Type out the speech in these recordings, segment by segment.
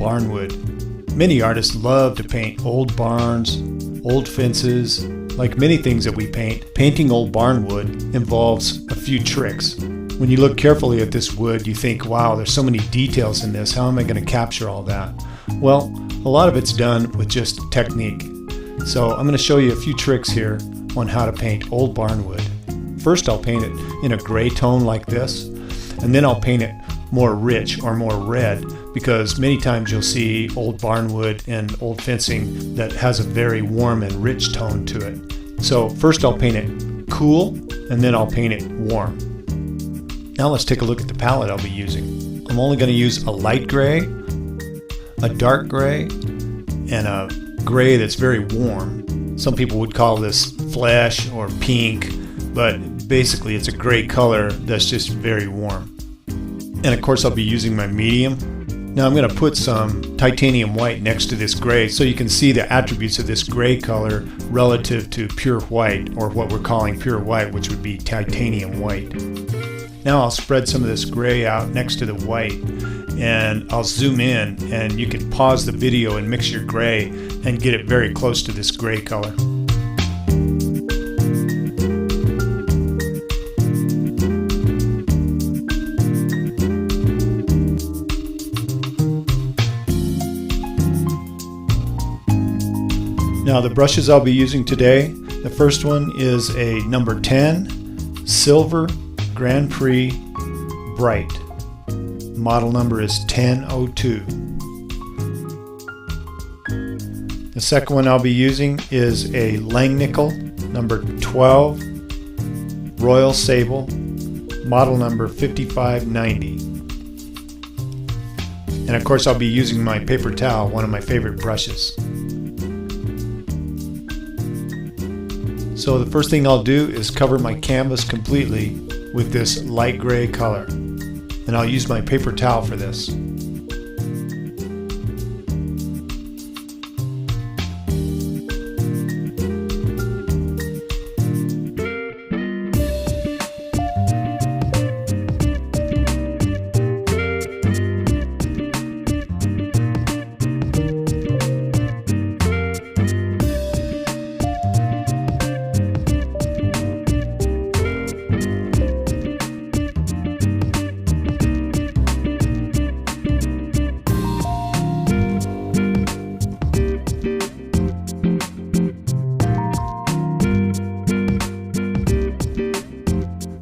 Barnwood. Many artists love to paint old barns, old fences. Like many things that we paint, painting Old Barnwood involves a few tricks. When you look carefully at this wood, you think, wow, there's so many details in this. How am I going to capture all that? Well, a lot of it's done with just technique. So I'm going to show you a few tricks here on how to paint Old Barnwood. First, I'll paint it in a gray tone like this, and then I'll paint it more rich or more red, because many times you'll see old barnwood and old fencing that has a very warm and rich tone to it. So first I'll paint it cool, and then I'll paint it warm. Now let's take a look at the palette I'll be using. I'm only going to use a light gray, a dark gray, and a gray that's very warm. Some people would call this flesh or pink, but basically it's a gray color that's just very warm. And of course I'll be using my medium. Now I'm going to put some titanium white next to this gray so you can see the attributes of this gray color relative to pure white, or what we're calling pure white, which would be titanium white. Now I'll spread some of this gray out next to the white, and I'll zoom in, and you can pause the video and mix your gray and get it very close to this gray color. Now the brushes I'll be using today, the first one is a number 10 Silver Grand Prix Bright. Model number is 1002. The second one I'll be using is a Langnickel number 12 Royal Sable. Model number 5590. And of course I'll be using my paper towel, one of my favorite brushes. So the first thing I'll do is cover my canvas completely with this light gray color, and I'll use my paper towel for this.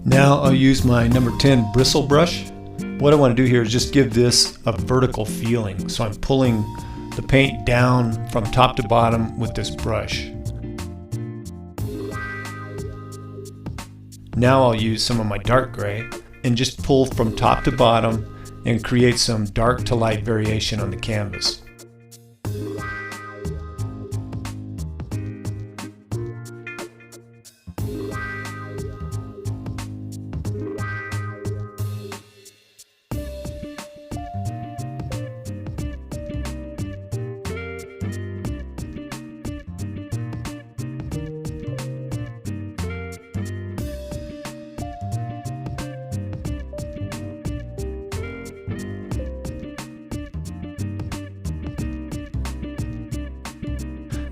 Now I'll use my number 10 bristle brush. What I want to do here is just give this a vertical feeling. So I'm pulling the paint down from top to bottom with this brush. Now I'll use some of my dark gray and just pull from top to bottom and create some dark to light variation on the canvas.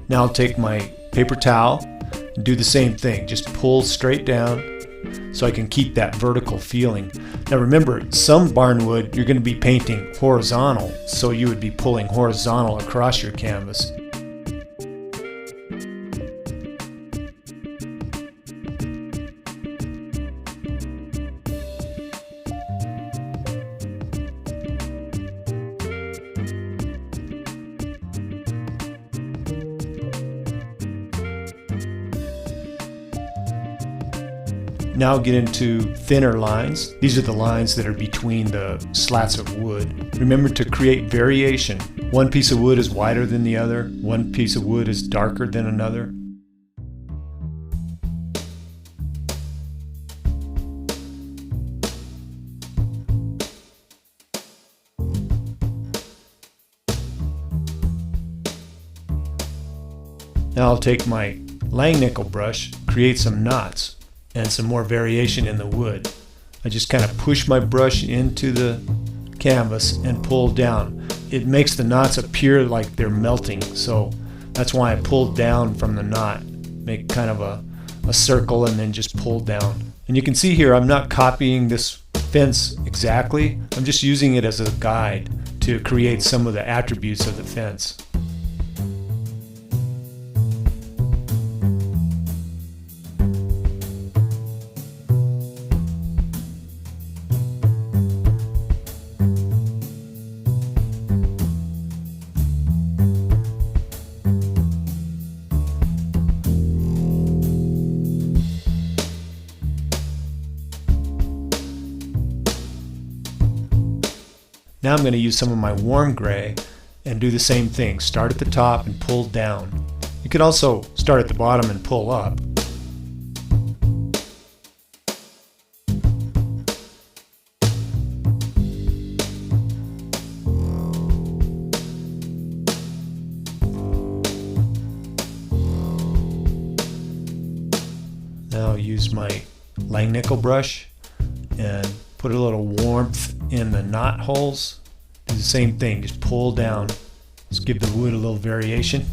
Now I'll take my paper towel and do the same thing. Just pull straight down so I can keep that vertical feeling. Now remember, some barnwood you're going to be painting horizontal, so you would be pulling horizontal across your canvas. Now I'll get into thinner lines. These are the lines that are between the slats of wood. Remember to create variation. One piece of wood is wider than the other. One piece of wood is darker than another. Now I'll take my Langnickel brush, create some knots and some more variation in the wood. I just kind of push my brush into the canvas and pull down. it makes the knots appear like they're melting. So that's why I pulled down from the knot, make kind of a circle and then just pull down. And you can see here I'm not copying this fence exactly. I'm just using it as a guide to create some of the attributes of the fence. Now I'm going to use some of my warm gray and do the same thing. Start at the top and pull down. You could also start at the bottom and pull up. Now I'll use my Langnickel brush and put a little warmth in the knot holes. Do the same thing, just pull down. Just give the wood a little variation.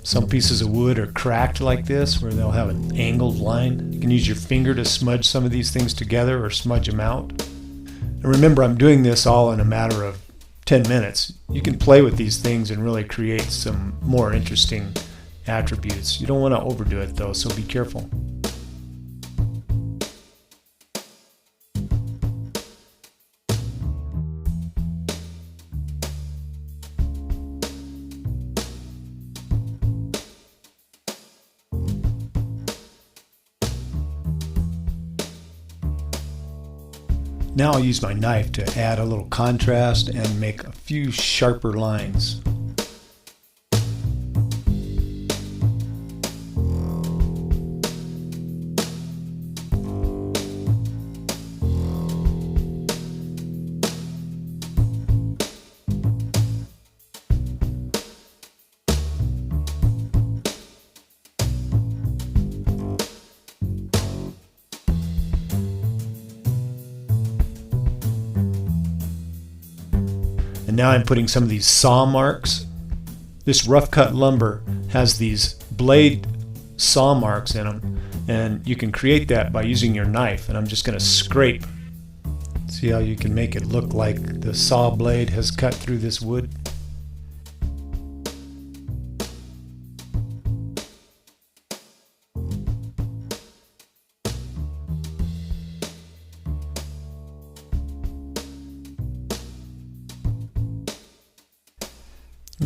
Some pieces of wood are cracked like this, where they'll have an angled line. You can use your finger to smudge some of these things together or smudge them out. And remember, I'm doing this all in a matter of 10 minutes. You can play with these things and really create some more interesting attributes. You don't want to overdo it though, so be careful. Now I'll use my knife to add a little contrast and make a few sharper lines. And now I'm putting some of these saw marks. This rough cut lumber has these blade saw marks in them, and you can create that by using your knife. And I'm just going to scrape. See how you can make it look like the saw blade has cut through this wood?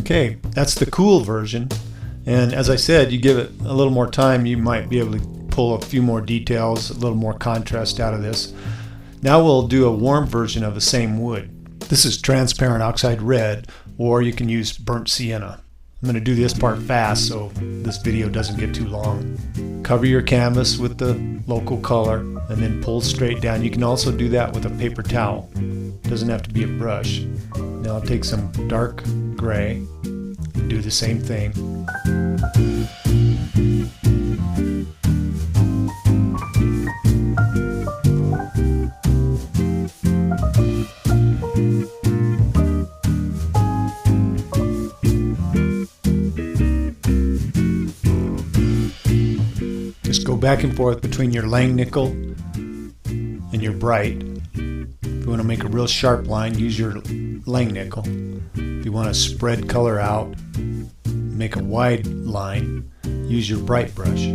Okay, that's the cool version, and as I said, you give it a little more time, you might be able to pull a few more details, a little more contrast out of this. Now we'll do a warm version of the same wood. This is transparent oxide red, or you can use burnt sienna. I'm going to do this part fast so this video doesn't get too long. Cover your canvas with the local color and then pull straight down. You can also do that with a paper towel. It doesn't have to be a brush. Now I'll take some dark gray and do the same thing. Just go back and forth between your Langnickel and your bright. If you want to make a real sharp line, use your Langnickel. If you want to spread color out, make a wide line, use your bright brush.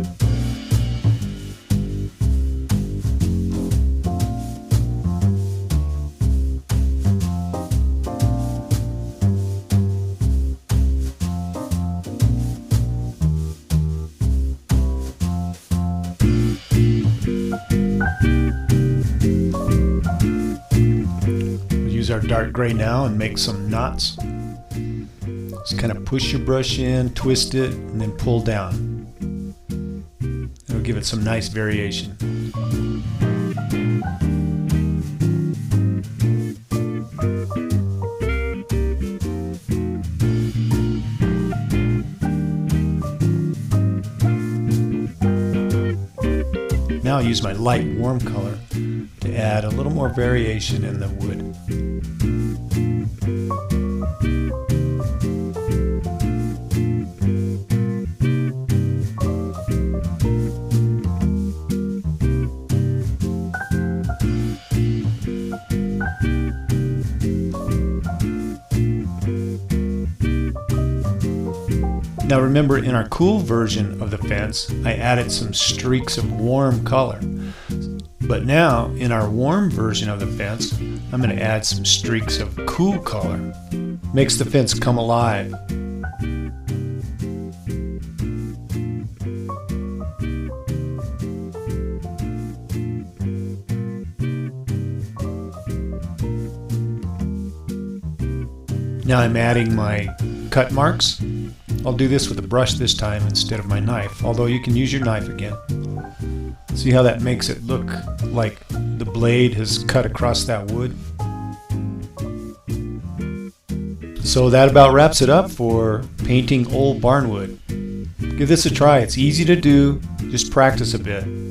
Use our dark gray now and make some knots. Just kind of push your brush in, twist it, and then pull down. It'll give it some nice variation. now I'll use my light warm color to add a little more variation in the wood. Now remember, in our cool version of the fence, I added some streaks of warm color. But now, in our warm version of the fence, I'm going to add some streaks of cool color. Makes the fence come alive. Now I'm adding my cut marks. I'll do this with a brush this time instead of my knife, although you can use your knife again. See how that makes it look like the blade has cut across that wood? So that about wraps it up for painting Old Barnwood. Give this a try. It's easy to do. Just practice a bit.